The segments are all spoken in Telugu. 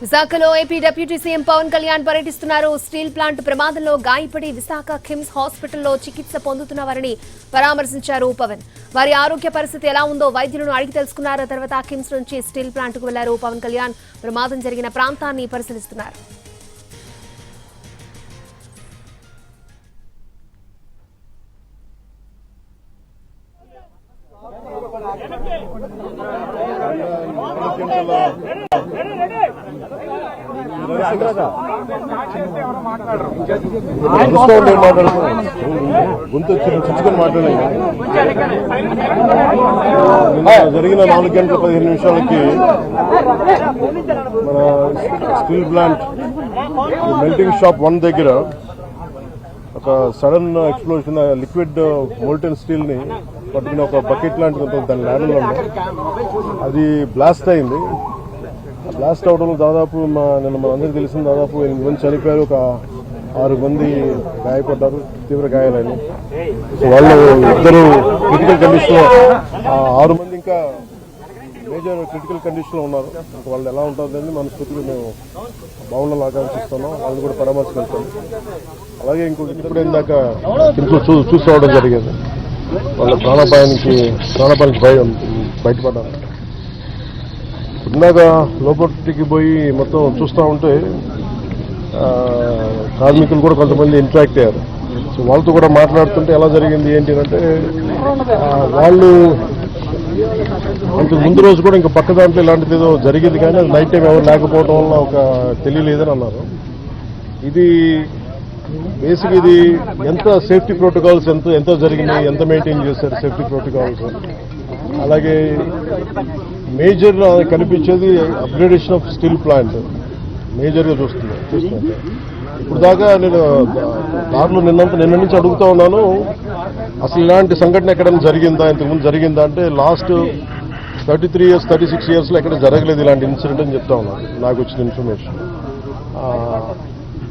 విశాఖలో AP deputy CM Pawan Kalyan పర్యటిస్తున్నారు. స్టీల్ ప్లాంట్ ప్రమాదంలో గాయపడి విశాఖ కిమ్స్ హాస్పిటల్లో చికిత్స పొందుతున్న వారిని పరామర్శించారు పవన్. వారి ఆరోగ్య పరిస్థితి ఎలా ఉందో వైద్యులను అడిగి తెలుసుకున్నారు. తర్వాత కిమ్స్ నుంచి స్టీల్ ప్లాంట్ కు వెళ్లారు పవన్ కళ్యాణ్. ప్రమాదం జరిగిన ప్రాంతాన్ని పరిశీలిస్తున్నారు. జరిగిన 4 గంటల 15 నిమిషాలకి మన స్టీల్ ప్లాంట్ మెల్టింగ్ షాప్ 1 దగ్గర ఒక sudden explosion, liquid molten steel ని పట్టుకుని ఒక బకెట్ లాంటిది ఉంటుంది, దాని ల్యాడర్లో అది బ్లాస్ట్ అయింది. బ్లాస్ట్ అవడంలో దాదాపు నిన్న మనందరికీ తెలిసింది దాదాపు 8 మంది చనిపోయారు, ఒక 6 మంది గాయపడ్డారు, తీవ్ర గాయాలని. వాళ్ళు ఇద్దరు క్రిటికల్ కండిషన్ లో, 6 మంది ఇంకా మేజర్ క్రిటికల్ కండిషన్ లో ఉన్నారు. వాళ్ళు ఎలా ఉంటుందని మన స్థితిలో మేము బావుల్లో ఆకాంక్షిస్తున్నాం. వాళ్ళు కూడా పరామర్శిస్తాం. అలాగే ఇంకొక ఇప్పుడు ఇందాక చూసుకోవడం జరిగింది. వాళ్ళ ప్రాణాపాయానికి బయటపడ్డారు. ఇందాక లోపలికి పోయి మొత్తం చూస్తూ ఉంటే కార్మికులు కూడా కొంతమంది ఇంటరాక్ట్ అయ్యారు. సో వాళ్ళతో కూడా మాట్లాడుతుంటే ఎలా జరిగింది ఏంటి అంటే, వాళ్ళు అంతకు ముందు రోజు కూడా ఇంకా పక్క దాంట్లో ఇలాంటిది ఏదో జరిగింది, కానీ అది నైట్ టైం ఎవరు లేకపోవడం వల్ల ఒక తెలియలేదని అన్నారు. ఇది బేసిక్ ఇది ఎంత సేఫ్టీ ప్రోటోకాల్స్ ఎంత జరిగినాయి, ఎంత మెయింటైన్ చేశారు సేఫ్టీ ప్రోటోకాల్స్. అలాగే మేజర్ కనిపించేది అప్గ్రేడేషన్ ఆఫ్ స్టీల్ ప్లాంట్ మేజర్గా చూస్తున్నాను. ఇప్పుడు దాకా నేను దారిలో నిన్న నుంచి అడుగుతా ఉన్నాను, అసలు ఇలాంటి సంఘటన ఎక్కడైనా జరిగిందా, ఇంతకుముందు జరిగిందా అంటే లాస్ట్ 33 years 36 yearsలో ఎక్కడ జరగలేదు ఇలాంటి ఇన్సిడెంట్ అని చెప్తా ఉన్నాను. నాకు వచ్చిన ఇన్ఫర్మేషన్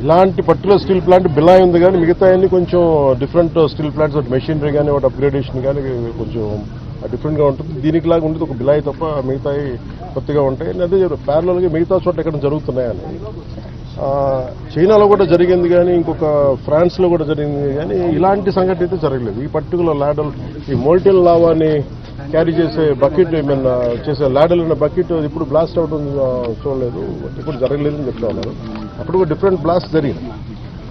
ఇలాంటి పర్టికులర్ స్టీల్ ప్లాంట్ బిలాయ్ ఉంది, కానీ మిగతా అన్ని కొంచెం డిఫరెంట్ స్టీల్ ప్లాంట్స్, ఒకటి మెషినరీ కానీ ఒకటి అప్గ్రేడేషన్ కానీ కొంచెం డిఫరెంట్గా ఉంటుంది. దీనికి లాగా ఉండేది ఒక బిలాయ్ తప్ప మిగతాయి కొత్తగా ఉంటాయి. అదే ప్యారలల్గా మిగతా చోట ఎక్కడ జరుగుతున్నాయని. చైనాలో కూడా జరిగింది, కానీ ఇంకొక ఫ్రాన్స్లో కూడా జరిగింది, కానీ ఇలాంటి సంఘటన అయితే జరగలేదు. ఈ పర్టికులర్ ల్యాడల్, ఈ మోల్టెన్ లావాని క్యారీ చేసే బకెట్, చేసే ల్యాడల్ ఉన్న బకెట్ ఇప్పుడు బ్లాస్ట్ అవడం చూడలేదు, ఇప్పుడు జరగలేదని చెప్తా ఉన్నారు. అప్పుడు కూడా డిఫరెంట్ బ్లాస్ట్ జరిగింది,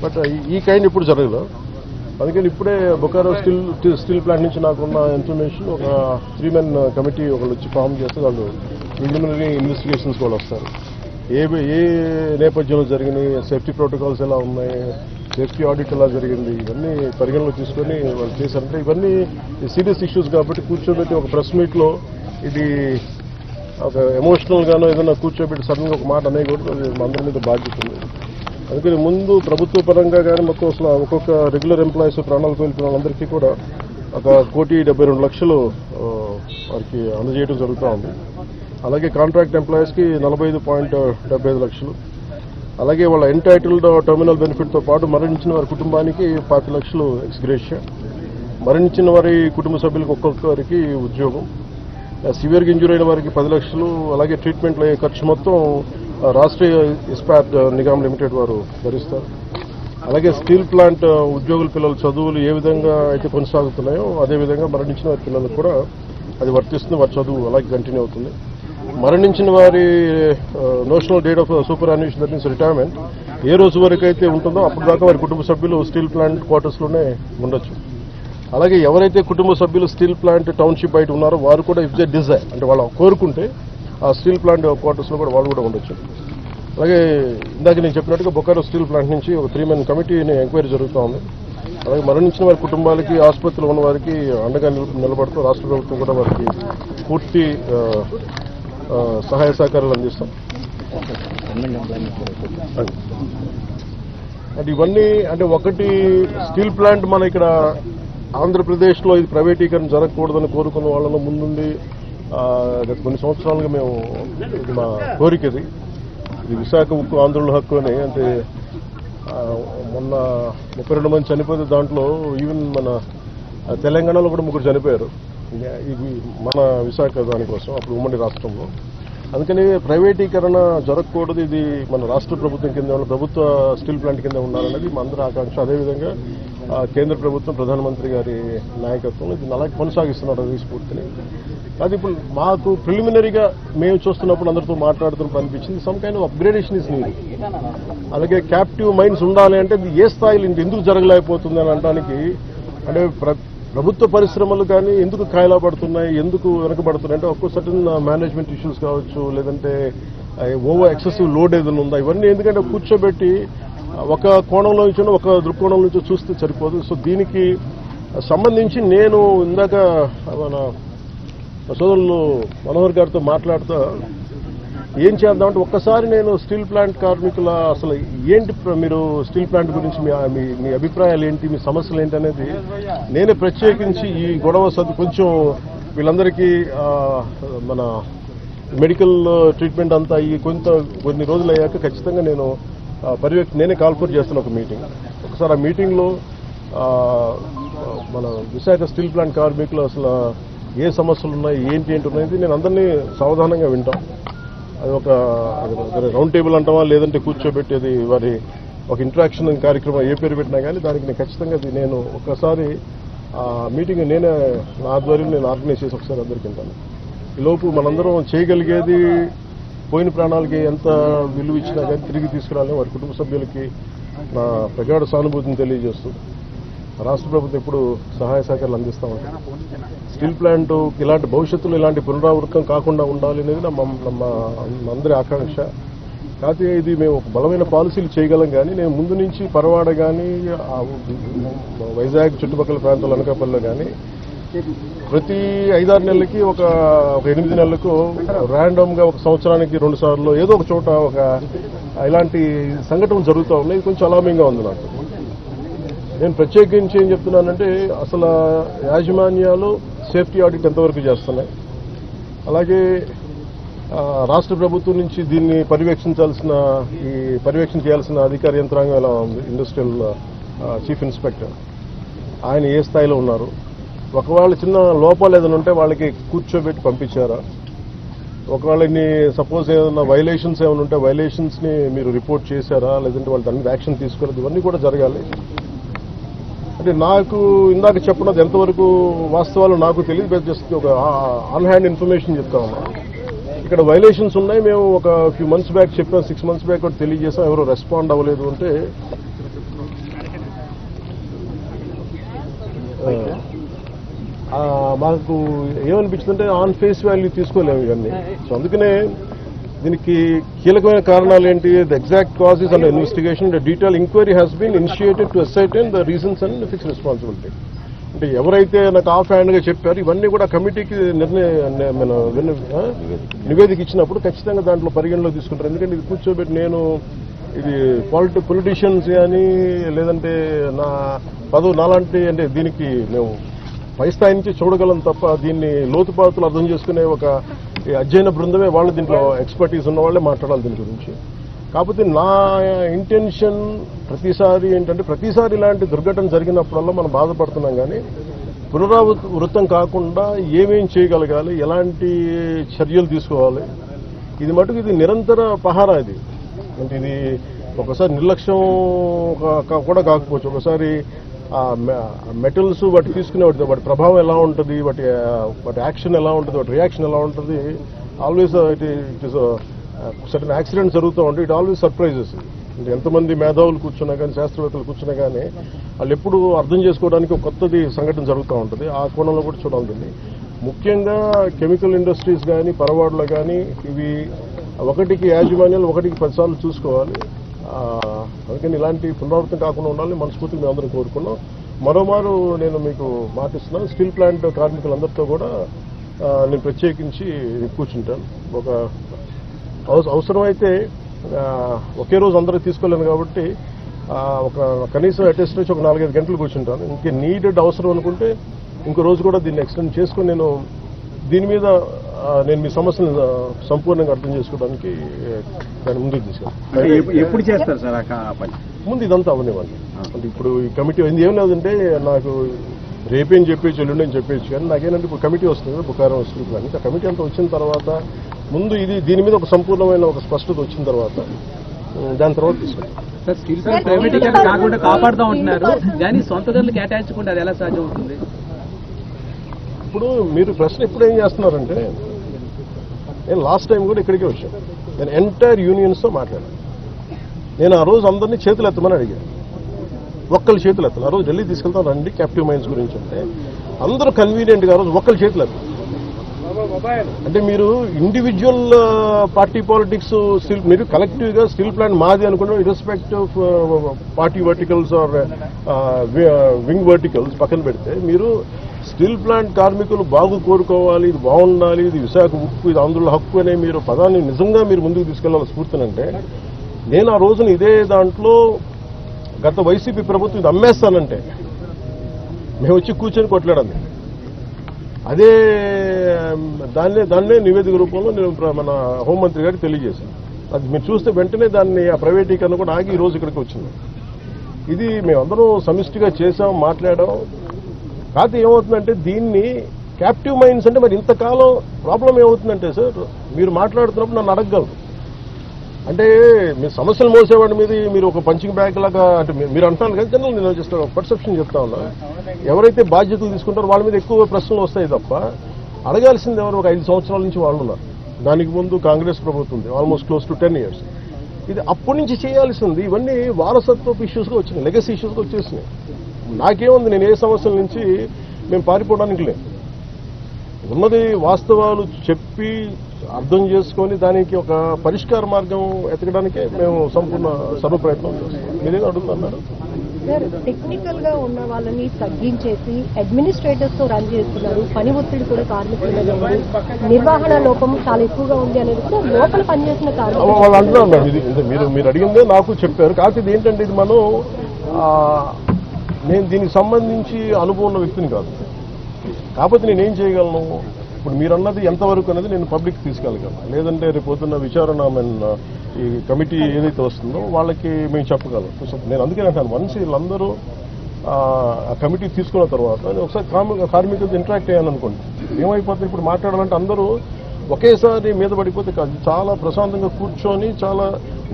బట్ ఈ కైండ్ ఇప్పుడు జరగలేదు. అందుకని ఇప్పుడే బొకారో స్టీల్ ప్లాంట్ నుంచి నాకున్న ఇన్ఫర్మేషన్, ఒక 3 men కమిటీ ఒకళ్ళు వచ్చి ఫామ్ చేస్తే వాళ్ళు ప్రిలిమినరీ ఇన్వెస్టిగేషన్స్ కూడా వస్తారు. ఏ నేపథ్యంలో జరిగినాయి, సేఫ్టీ ప్రోటోకాల్స్ ఎలా ఉన్నాయి, సేఫ్టీ ఆడిట్ ఎలా జరిగింది, ఇవన్నీ పరిగణలో తీసుకొని వాళ్ళు చేశారంటే ఇవన్నీ సీరియస్ ఇష్యూస్ కాబట్టి కూర్చోబెట్టి ఒక ప్రెస్ మీట్లో ఇది ఒక ఎమోషనల్ గానో ఏదైనా కూర్చోబెట్టి సడన్గా ఒక మాట అనేకూడదు. అది మా అందరి మీద బాధ్యత ఉంది. అందుకని ముందు ప్రభుత్వ పరంగా కానీ మొత్తం అసలు ఒక్కొక్క రెగ్యులర్ ఎంప్లాయీస్ ప్రాణాలు కోల్పోయిన వాళ్ళందరికీ కూడా 1,72,00,000 వారికి అందజేయడం జరుగుతూ ఉంది. అలాగే కాంట్రాక్ట్ ఎంప్లాయీస్కి 45.75 లక్షలు, అలాగే వాళ్ళ ఎంటైటిల్డ్ టర్మినల్ బెనిఫిట్తో పాటు మరణించిన వారి కుటుంబానికి 5 లక్షలు ఎక్స్గ్రేషియా, మరణించిన వారి కుటుంబ సభ్యులకు ఒక్కొక్కరికి ఉద్యోగం, సివియర్గా ఇంజూర్ అయిన వారికి 10 లక్షలు, అలాగే ట్రీట్మెంట్లో అయ్యే ఖర్చు మొత్తం రాష్ట్రీయ ఇస్పాట్ నిగమ్ లిమిటెడ్ వారు భరిస్తారు. అలాగే స్టీల్ ప్లాంట్ ఉద్యోగుల పిల్లల చదువులు ఏ విధంగా అయితే కొనసాగుతున్నాయో అదేవిధంగా మరణించిన వారి పిల్లలకు కూడా అది వర్తిస్తుంది. వారి చదువు అలాగే కంటిన్యూ అవుతుంది. మరణించిన వారి national date of superannuation, that means retirement ఏ రోజు వరకు అయితే ఉంటుందో అప్పుడు దాకా వారి కుటుంబ సభ్యులు స్టీల్ ప్లాంట్ క్వార్టర్స్లోనే ఉండొచ్చు. అలాగే ఎవరైతే కుటుంబ సభ్యులు స్టీల్ ప్లాంట్ టౌన్షిప్ బయట ఉన్నారో వారు కూడా ఇఫ్ దే డిజైర్, అంటే వాళ్ళు కోరుకుంటే ఆ స్టీల్ ప్లాంట్ క్వార్టర్స్లో కూడా వాళ్ళు కూడా ఉండొచ్చు. అలాగే ఇందాక నేను చెప్పినట్టుగా బొకారో స్టీల్ ప్లాంట్ నుంచి ఒక 3 men కమిటీని ఎంక్వైరీ జరుగుతూ ఉంది. అలాగే మరణించిన వారి కుటుంబాలకి, ఆసుపత్రిలో ఉన్న వారికి అండగా నిలబడుతూ రాష్ట్ర ప్రభుత్వం కూడా వారికి పూర్తి సహాయ సహకారాలు అందిస్తాం. అంటే ఇవన్నీ అంటే ఒకటి స్టీల్ ప్లాంట్ మన ఇక్కడ ఆంధ్రప్రదేశ్లో ఇది ప్రైవేటీకరణ జరగకూడదని కోరుకున్న వాళ్ళను ముందుండి గత కొన్ని సంవత్సరాలుగా మేము ఇది మా కోరిక. ఇది విశాఖ ఉక్కు ఆంధ్రుల హక్కు అని. అంటే మొన్న 32 మంది చనిపోతే దాంట్లో ఈవెన్ మన తెలంగాణలో కూడా 3 చనిపోయారు. ఇది మన విశాఖ దానికోసం అప్పుడు ఉమ్మడి రాష్ట్రంలో. అందుకని ప్రైవేటీకరణ జరగకూడదు, ఇది మన రాష్ట్ర ప్రభుత్వం కింద ప్రభుత్వ స్టీల్ ప్లాంట్ కింద ఉండాలనేది మా అందరి ఆకాంక్ష. అదేవిధంగా కేంద్ర ప్రభుత్వం ప్రధానమంత్రి గారి నాయకత్వంలో దీన్ని అలాగే కొనసాగిస్తున్నారు ఈ స్ఫూర్తిని. అది ఇప్పుడు మాకు ప్రిలిమినరీగా మేము చూస్తున్నప్పుడు అందరితో మాట్లాడుతున్నప్పుడు అనిపించింది some kind of upgradation is need. అలాగే క్యాప్టివ్ మైండ్స్ ఉండాలి అంటే ఏ స్థాయిలో ఎందుకు జరగలేకపోతుంది అని అనడానికి, అంటే ప్రభుత్వ పరిశ్రమలు కానీ ఎందుకు కాయలా పడుతున్నాయి, ఎందుకు వెనకబడుతున్నాయి అంటే ఒక్కో సర్టన్ మేనేజ్మెంట్ ఇష్యూస్ కావచ్చు, లేదంటే ఓవర్ ఎక్సెసివ్ లోడ్ ఏదైనా ఉందా, ఇవన్నీ ఎందుకంటే కూర్చోబెట్టి ఒక కోణంలో నుంచి ఒక దృక్కోణం నుంచి చూస్తే సరిపోదు. సో దీనికి సంబంధించి నేను ఇందాక మన సోదరులు మనోహర్ గారితో మాట్లాడుతూ ఏం చేద్దామంటే ఒక్కసారి నేను స్టీల్ ప్లాంట్ కార్మికుల అసలు ఏంటి, మీరు స్టీల్ ప్లాంట్ గురించి మీ అభిప్రాయాలు ఏంటి, మీ సమస్యలు ఏంటి అనేది నేనే ప్రత్యేకించి ఈ గొడవ కొంచెం వీళ్ళందరికీ మన మెడికల్ ట్రీట్మెంట్ అంతా ఈ కొన్ని రోజులు అయ్యాక ఖచ్చితంగా నేను నేనే కాల్ఫర్ చేస్తున్న ఒక మీటింగ్. ఒకసారి ఆ మీటింగ్లో మన విశాఖ స్టీల్ ప్లాంట్ కార్మికులు అసలు ఏ సమస్యలు ఉన్నాయి, ఏంటి ఉన్నది నేను అందరినీ సావధానంగా వింటాం. అది ఒక రౌండ్ టేబుల్ అంటామా, లేదంటే కూర్చోబెట్టేది వారి ఒక ఇంటరాక్షన్ కార్యక్రమం ఏ పేరు పెట్టినా కానీ దానికి నేను ఖచ్చితంగా నేను ఒకసారి మీటింగ్ నేనే నా ఆధ్వర్యంలో నేను ఆర్గనైజ్ చేసి ఒకసారి అందరికీ వింటాను. ఈలోపు మనందరం చేయగలిగేది పోయిన ప్రాణాలకి ఎంత విలువ ఇచ్చినా కానీ తిరిగి తీసుకురాలని వారి కుటుంబ సభ్యులకి నా ప్రగాఢ సానుభూతిని తెలియజేస్తూ రాష్ట్ర ప్రభుత్వం ఎప్పుడు సహాయ సహకారాలు అందిస్తామంటే స్టీల్ ప్లాంట్ ఇలాంటి భవిష్యత్తులో ఇలాంటి పునరావృతం కాకుండా ఉండాలి అనేది మా అందరి ఆకాంక్ష. కాకపోతే ఇది మేము ఒక బలమైన పాలసీలు చేయగలం, కానీ నేను ముందు నుంచి పరవాడ కానీ వైజాగ్ చుట్టుపక్కల ప్రాంతాలు అనకాపల్లిలో కానీ ప్రతి 5-6 నెలలకి ఒక 8 నెలలకు ర్యాండమ్గా ఒక సంవత్సరానికి 2 సార్లు ఏదో ఒక చోట ఒక ఇలాంటి సంఘటనలు జరుగుతూ ఉన్నాయి. ఇది కొంచెం అలామింగ్గా ఉంది నాకు. నేను ప్రత్యేకించి ఏం చెప్తున్నానంటే అసలు యాజమాన్యాలు సేఫ్టీ ఆడిట్ ఎంతవరకు చేస్తున్నాయి, అలాగే రాష్ట్ర ప్రభుత్వం నుంచి దీన్ని పర్యవేక్షణ చేయాల్సిన అధికార యంత్రాంగం ఎలా ఉంది, ఇండస్ట్రియల్ చీఫ్ ఇన్స్పెక్టర్ ఆయన ఏ స్థాయిలో ఉన్నారు, ఒకవేళ చిన్న లోపాలు ఏదైనా ఉంటే వాళ్ళకి కూర్చోబెట్టి పంపించారా, ఒకవేళ సపోజ్ ఏదైనా వైలేషన్స్ ఏమైనా ఉంటే వైలేషన్స్ని మీరు రిపోర్ట్ చేశారా, లేదంటే వాళ్ళు దాని మీద యాక్షన్ తీసుకోలేదు, ఇవన్నీ కూడా జరగాలి. అంటే నాకు ఇందాక చెప్పినది ఎంతవరకు వాస్తవాలు నాకు తెలియదు, జస్ట్ ఒక ఆన్ హ్యాండ్ ఇన్ఫర్మేషన్ చెప్తా ఉన్నా. ఇక్కడ వైలేషన్స్ ఉన్నాయి, మేము ఒక ఫ్యూ మంత్స్ బ్యాక్ చెప్పాం, 6 months బ్యాక్ కూడా తెలియజేసాం, ఎవరు రెస్పాండ్ అవ్వలేదు అంటే మాకు ఏమనిపించిందంటే ఆన్ ఫేస్ వాల్యూ తీసుకోలేము ఇవన్నీ. సో అందుకనే దీనికి కీలకమైన కారణాలు ఏంటి, the exact causes and investigation detail enquiry has been initiated to ascertain the reasons and fix responsibility. అంటే ఎవరైతే నాకు ఆఫ్ హ్యాండ్గా చెప్పారు ఇవన్నీ కూడా కమిటీకి నివేదిక ఇచ్చినప్పుడు ఖచ్చితంగా దాంట్లో పరిగణలో తీసుకుంటారు. ఎందుకంటే ఇది కూర్చోబెట్టి నేను ఇది పొలిటీషియన్స్ కానీ లేదంటే నా పదవి నాలాంటి అంటే దీనికి మేము పై స్థాయి నుంచి చూడగలం తప్ప దీన్ని లోతుపాతులు అర్థం చేసుకునే ఒక అధ్యయన బృందమే వాళ్ళు దీంట్లో ఎక్స్పర్టీస్ ఉన్న వాళ్ళే మాట్లాడాలి దీని గురించి. కాకపోతే నా ఇంటెన్షన్ ప్రతిసారి ఏంటంటే ప్రతిసారి ఇలాంటి దుర్ఘటన జరిగినప్పుడల్లా మనం బాధపడుతున్నాం, కానీ పునరావృతం కాకుండా ఏమేం చేయగలగాలి, ఎలాంటి చర్యలు తీసుకోవాలి, ఇది మటుకు ఇది నిరంతర పహారా. ఇది అంటే ఇది ఒకసారి నిర్లక్ష్యం కూడా కాకపోవచ్చు, ఒకసారి మెటల్స్ వాటి తీసుకునే వాటి ప్రభావం ఎలా ఉంటుంది, వాటి యాక్షన్ ఎలా ఉంటుంది, వాటి రియాక్షన్ ఎలా ఉంటుంది, always it is certain accident జరుగుతూ ఉంటే ఇట్ ఆల్వేస్ సర్ప్రైజెస్. అంటే ఎంతమంది మేధావులు కూర్చున్నా కానీ శాస్త్రవేత్తలు కూర్చున్నా కానీ వాళ్ళు ఎప్పుడు అర్థం చేసుకోవడానికి ఒక కొత్తది సంఘటన జరుగుతూ ఉంటుంది. ఆ కోణంలో కూడా చూడాలి. ముఖ్యంగా కెమికల్ ఇండస్ట్రీస్ కానీ పరవాడలో కానీ ఇవి ఒకటికి యాజమాన్యాలు 1కి 10 సార్లు చూసుకోవాలి. అందుకని ఇలాంటి పునరావృతం కాకుండా ఉండాలని మనస్ఫూర్తిగా మేము అందరం కోరుకున్నాం. మరోమారు నేను మీకు మాటిస్తున్నాను, స్టీల్ ప్లాంట్ కార్మికులందరితో కూడా నేను ప్రత్యేకించి కూర్చుంటాను. ఒక అవసరమైతే ఒకే రోజు అందరూ తీసుకోలేను కాబట్టి ఒక కనీసం అటెస్ట్ నుంచి ఒక 4-5 గంటలు కూర్చుంటాను. ఇంకే నీడెడ్ అవసరం అనుకుంటే ఇంకో రోజు కూడా దీన్ని ఎక్స్టెండ్ చేసుకుని నేను దీని మీద నేను మీ సమస్యను సంపూర్ణంగా అర్థం చేసుకోవడానికి దాన్ని ముందుకు తీసుకెళ్తాను. ఎప్పుడు చేస్తారు సార్ ఆ పని? ముందు ఇదంతా అవనివ్వండి. అంటే ఇప్పుడు ఈ కమిటీ ఏం లేదంటే నాకు రేపేం చెప్పేసి ఎల్లుండి అని చెప్పేసి, కానీ నాకేంటంటే ఇప్పుడు కమిటీ వస్తుంది కదా బుకారం స్టీల్ ప్లాంట్, ఆ కమిటీ అంతా వచ్చిన తర్వాత ముందు దీని మీద ఒక సంపూర్ణమైన ఒక స్పష్టత వచ్చిన తర్వాత దాని తర్వాత తీసుకుంటాం. సార్ స్టీల్ ప్లాంట్ ప్రైవేటీకరణ కాకుండా కాపాడుతూ ఉంటున్నారు కానీ సొంత ధరలు కేటాయించకుండా అది ఎలా సాధ్యం అవుతుంది? ఇప్పుడు మీరు ప్రశ్న ఎప్పుడు ఏం చేస్తున్నారంటే, నేను లాస్ట్ టైం కూడా ఇక్కడికే వచ్చాను, నేను ఎంటైర్ యూనియన్స్తో మాట్లాడాను. నేను ఆ రోజు అందరినీ చేతులు ఎత్తమని అడిగాను, ఒక్కళ్ళు చేతులు ఎత్తాను. ఆ రోజు ఢిల్లీ తీసుకెళ్తాం రండి క్యాప్టివ్ మైన్స్ గురించి అంటే అందరూ కన్వీనియంట్గా ఆ రోజు ఒక్కళ్ళు చేతులు ఎత్తారు. అంటే మీరు ఇండివిజువల్ పార్టీ పాలిటిక్స్ మీరు కలెక్టివ్గా స్టీల్ ప్లాంట్ మాది అనుకున్న irrespective of party verticals or wing verticals పక్కన పెడితే, మీరు స్టీల్ ప్లాంట్ కార్మికులు బాగు కోరుకోవాలి, ఇది బాగుండాలి, ఇది విశాఖ ఉక్కు, ఇది ఆంధ్రుల హక్కు అనే మీరు పదాన్ని నిజంగా మీరు ముందుకు తీసుకెళ్లాలి స్ఫూర్తినంటే, నేను ఆ రోజున ఇదే దాంట్లో గత వైసీపీ ప్రభుత్వం ఇది అమ్మేస్తానంటే మేము వచ్చి కూర్చొని కొట్లాడాలి. అదే దాన్నే నివేదిక రూపంలో నేను మన హోంమంత్రి గారికి తెలియజేశాను. అది మీరు చూస్తే వెంటనే దాన్ని ఆ ప్రైవేటీకరణ కూడా ఆగి ఈ రోజు ఇక్కడికి వచ్చింది. ఇది మేమందరం సమిష్టిగా చేసాం, మాట్లాడాం. కాకపోతే ఏమవుతుందంటే దీన్ని క్యాప్టివ్ మైన్స్ అంటే మరి ఇంతకాలం ప్రాబ్లం ఏమవుతుందంటే సార్, మీరు మాట్లాడుతున్నప్పుడు నన్ను అడగగలరు, అంటే మీరు సమస్యలు మోసేవాడి మీద మీరు ఒక పంచింగ్ బ్యాగ్ లాగా అంటే మీరు అంటాను కదా, జనరల్ నేను జస్ట్ పర్సెప్షన్ చెప్తా ఉన్నా. ఎవరైతే బాధ్యతలు తీసుకుంటారో వాళ్ళ మీద ఎక్కువ ప్రశ్నలు వస్తాయి తప్ప అడగాల్సింది ఎవరు? ఒక 5 సంవత్సరాల నుంచి వాళ్ళు ఉన్నారు. దానికి ముందు కాంగ్రెస్ ప్రభుత్వం ఉంది, ఆల్మోస్ట్ క్లోజ్ టు 10 years. ఇది అప్పటి నుంచి చేయాల్సింది. ఇవన్నీ వారసత్వపు ఇష్యూస్గా వచ్చినాయి, లెగసీ ఇష్యూస్గా వచ్చేసినాయి. నాకేముంది, నేను ఏ సమస్యల నుంచి మేము పారిపోవడానికి లేదు. ఉన్నది వాస్తవాలు చెప్పి అర్థం చేసుకొని దానికి ఒక పరిష్కార మార్గం ఎతకడానికే మేము సంపూర్ణ సర్వప్రయత్నం చేస్తాం. మీరేం అడుగుతున్నారు సార్? టెక్నికల్ గా ఉన్న వాళ్ళని తగ్గించేసి అడ్మినిస్ట్రేటర్స్ తో రన్ చేస్తున్నారు. పని ఒత్తిడి కూడా కార్మికుల మీద ఉంది, నిర్వహణ లోపం చాలా ఎక్కువగా ఉంది అనేది కూడా లోపల పనిచేసిన కార్మికులు వాళ్ళు అంటున్నారు. ఇది మీరు అడిగిందే నాకు చెప్పారు. కాకపోతే ఇది ఏంటంటే, ఇది మనం నేను దీనికి సంబంధించి అనుభవం ఉన్న వ్యక్తిని కాదు. కాకపోతే నేనేం చేయగలను, ఇప్పుడు మీరు అన్నది ఎంతవరకు అనేది నేను పబ్లిక్ తీసుకెళ్ళగలను. లేదంటే రేపు పొద్దున్న విచారణ ఈ కమిటీ ఏదైతే వస్తుందో వాళ్ళకి మేము చెప్పగలం. నేను అందుకే అంటాను, వన్స్ వీళ్ళందరూ ఆ కమిటీ తీసుకున్న తర్వాత నేను ఒకసారి కార్మికులతో ఇంటరాక్ట్ అయ్యాను అనుకోండి, ఏమైపోతుంది, ఇప్పుడు మాట్లాడాలంటే అందరూ ఒకేసారి మీద పడిపోతే కాదు, చాలా ప్రశాంతంగా కూర్చొని చాలా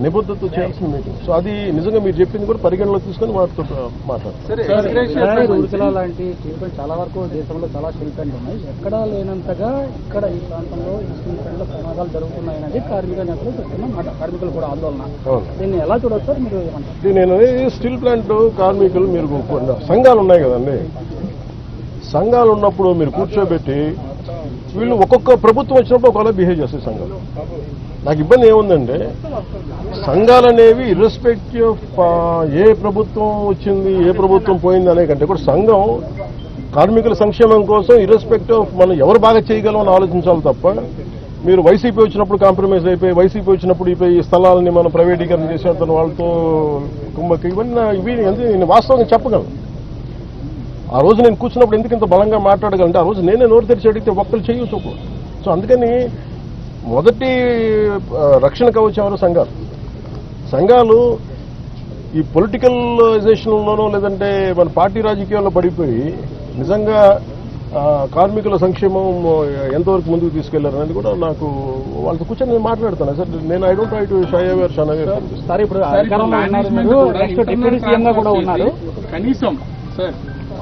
నిబద్ధతతో చేయాల్సిన మీటింగ్. సో అది నిజంగా మీరు చెప్పింది కూడా పరిగణలో తీసుకొని వాటితో మాట్లాడతారు. ఉడికలా లాంటి స్టీల్ ప్లాంట్ చాలా వరకు దేశంలో చాలా స్టీల్ ప్లాంట్ ఉన్నాయి, ఎక్కడా లేనంతగా ఇక్కడ ఈ ప్రాంతంలో ఈ స్టీల్ ప్లాంట్లో ప్రమాదాలు జరుగుతున్నాయనేది కార్మిక నేతలు చెప్తున్న కార్మికులు కూడా ఆందోళన. దీన్ని ఎలా చూడవచ్చు సార్ మీరు ఏమంటారు? నేను స్టీల్ ప్లాంట్ కార్మికులు మీరు సంఘాలు ఉన్నాయి కదండి, సంఘాలు ఉన్నప్పుడు మీరు కూర్చోబెట్టి వీళ్ళు ఒక్కొక్క ప్రభుత్వం వచ్చినప్పుడు ఒకవేళ బిహేవ్ చేస్తాయి సంఘాలు. నాకు ఇబ్బంది ఏముందంటే, సంఘాలు అనేవి ఇర్రెస్పెక్టివ్ ఆఫ్ ఏ ప్రభుత్వం వచ్చింది ఏ ప్రభుత్వం పోయింది అనే కంటే కూడా సంఘం కార్మికుల సంక్షేమం కోసం ఇర్రెస్పెక్టివ్ ఆఫ్ మనం ఎవరు బాగా చేయగలం అని ఆలోచించాలి తప్ప, మీరు వైసీపీ వచ్చినప్పుడు కాంప్రమైజ్ అయిపోయి, వైసీపీ వచ్చినప్పుడు ఈ స్థలాలని మనం ప్రైవేటీకరణ చేసేంత వాళ్ళతో కుంభకి ఇవి నేను వాస్తవంగా చెప్పగలను. ఆ రోజు నేను కూర్చున్నప్పుడు ఎందుకు ఇంత బలంగా మాట్లాడగలంటే, ఆ రోజు నేనే నోరు తెరిచి అడిగితే ఒక్కరు చేయొచ్చు. సో అందుకని మొదటి రక్షణ కవచం ఎవరు? సంఘాలు ఈ పొలిటికలైజేషన్లోనో లేదంటే మన పార్టీ రాజకీయాల్లో పడిపోయి నిజంగా కార్మికుల సంక్షేమం ఎంతవరకు ముందుకు తీసుకెళ్లారు అనేది కూడా నాకు వాళ్ళతో కూర్చొని నేను మాట్లాడుతాను సార్. నేను I don't try to shy away sir. ఇప్పుడు డిప్యూటీ సీఎంగా కూడా ఉన్నారు, కనీసం సార్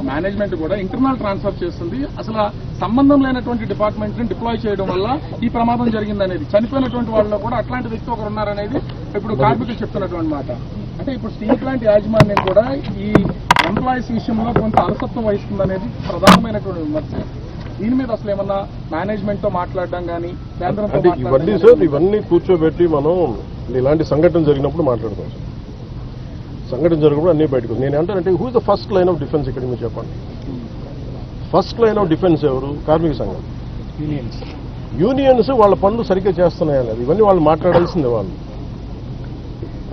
మేనేజ్మెంట్ కూడా ఇంటర్నల్ ట్రాన్స్ఫర్ చేస్తుంది. అసలు సంబంధం లేనటువంటి డిపార్ట్మెంట్ ని డిప్లాయ్ చేయడం వల్ల ఈ ప్రమాదం జరిగిందనేది, చనిపోయినటువంటి వాళ్ళలో కూడా అట్లాంటి వ్యక్తి ఒకరు ఉన్నారనేది ఇప్పుడు కార్మికులు చెప్తున్నటువంటి మాట. అంటే ఇప్పుడు స్టీల్ ప్లాంట్ యాజమాన్యం కూడా ఈ ఎంప్లాయీస్ విషయంలో కొంత అలసత్వం వహిస్తుందనేది ప్రధానమైనటువంటి విమర్శ. దీని మీద అసలు ఏమన్నా మేనేజ్మెంట్ తో మాట్లాడడం కానీ ఇవన్నీ సార్, ఇవన్నీ కూర్చోబెట్టి మనం ఇలాంటి సంఘటన జరిగినప్పుడు మాట్లాడతాం సార్. సంఘటన జరిగినప్పుడు అన్నీ బయటకు. నేను అంటానంటే, who is the first line of defence ఇక్కడ మీరు చెప్పండి. ఫస్ట్ లైన్ ఆఫ్ డిఫెన్స్ ఎవరు? కార్మిక సంఘం, యూనియన్స్. వాళ్ళ పనులు సరిగ్గా చేస్తున్నాయా లేదు, ఇవన్నీ వాళ్ళు మాట్లాడాల్సిందే. వాళ్ళు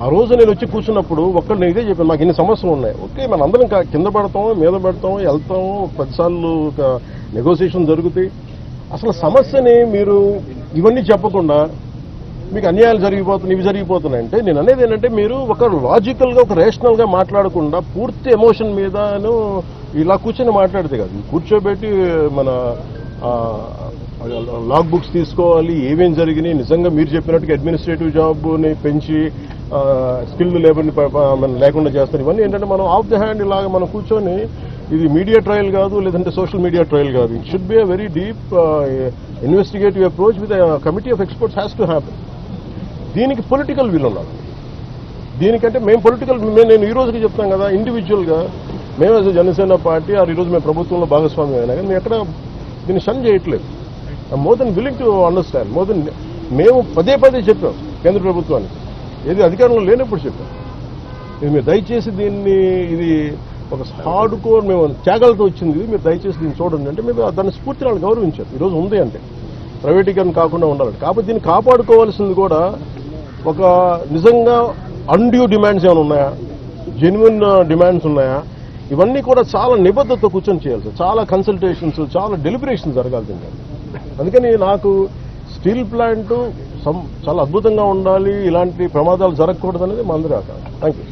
ఆ రోజు నేను వచ్చి కూర్చున్నప్పుడు ఒక్కళ్ళు నేను ఇదే చెప్పాను, మాకు ఇన్ని సమస్యలు ఉన్నాయి. ఓకే, మన అందరం కింద పెడతాం, మీద పెడతాం, వెళ్తాం, 10 సార్లు నెగోసియేషన్ జరుగుతాయి. అసలు సమస్యని మీరు ఇవన్నీ చెప్పకుండా మీకు అన్యాయాలు జరిగిపోతున్నాయి, ఇవి జరిగిపోతున్నాయి అంటే నేను అనేది ఏంటంటే మీరు ఒక లాజికల్గా ఒక రేషనల్గా మాట్లాడకుండా పూర్తి ఎమోషన్ మీదను ఇలా కూర్చొని మాట్లాడితే కాదు. కూర్చోబెట్టి మన లాగ్ బుక్స్ తీసుకోవాలి, ఏమేం జరిగినాయి, నిజంగా మీరు చెప్పినట్టుగా అడ్మినిస్ట్రేటివ్ జాబ్ని పెంచి స్కిల్డ్ లేబర్ని లేకుండా చేస్తారు. ఇవన్నీ ఏంటంటే మనం ఆఫ్ ది హ్యాండ్ ఇలాగా మనం కూర్చొని ఇది మీడియా ట్రయల్ కాదు, లేదంటే సోషల్ మీడియా ట్రయల్ కాదు. It should be a very deep investigative approach with committee of experts has to happen. దీనికి పొలిటికల్ విల్ ఉండాలి. దీనికంటే మేము నేను ఈ రోజుకి చెప్తాం కదా, ఇండివిజువల్గా మేము యాజ్ జనసేన పార్టీ ఈరోజు మేము ప్రభుత్వంలో భాగస్వామ్యం అయినా కానీ మేము ఎక్కడ దీన్ని షన్ చేయట్లేదు. More than willing to understand. మేము పదే చెప్పాం కేంద్ర ప్రభుత్వానికి, ఏది అధికారంలో లేనప్పుడు చెప్పాం, ఇది మీరు దయచేసి దీన్ని, ఇది ఒక హార్డ్ కోర్ మేము త్యాగాలతో వచ్చింది, మీరు దయచేసి దీన్ని చూడండి అంటే మేము దాన్ని స్ఫూర్తిని వాళ్ళు గౌరవించారు. ఈరోజు ఉంది అంటే ప్రైవేటీకరణ కాకుండా ఉండాలంటే. కాబట్టి దీన్ని కాపాడుకోవాల్సింది కూడా ఒక నిజంగా అన్డ్యూ డిమాండ్స్ ఏమైనా ఉన్నాయా, జెన్యున్ డిమాండ్స్ ఉన్నాయా, ఇవన్నీ కూడా చాలా నిబద్ధతతో కూర్చొని చేయాలి సార్. చాలా కన్సల్టేషన్స్, చాలా డెలిబరేషన్స్ జరగాల్సిందే. అందుకని నాకు స్టీల్ ప్లాంట్ చాలా అద్భుతంగా ఉండాలి, ఇలాంటి ప్రమాదాలు జరగకూడదు అనేది మా అందరి ఆకాంక్ష. Thank you.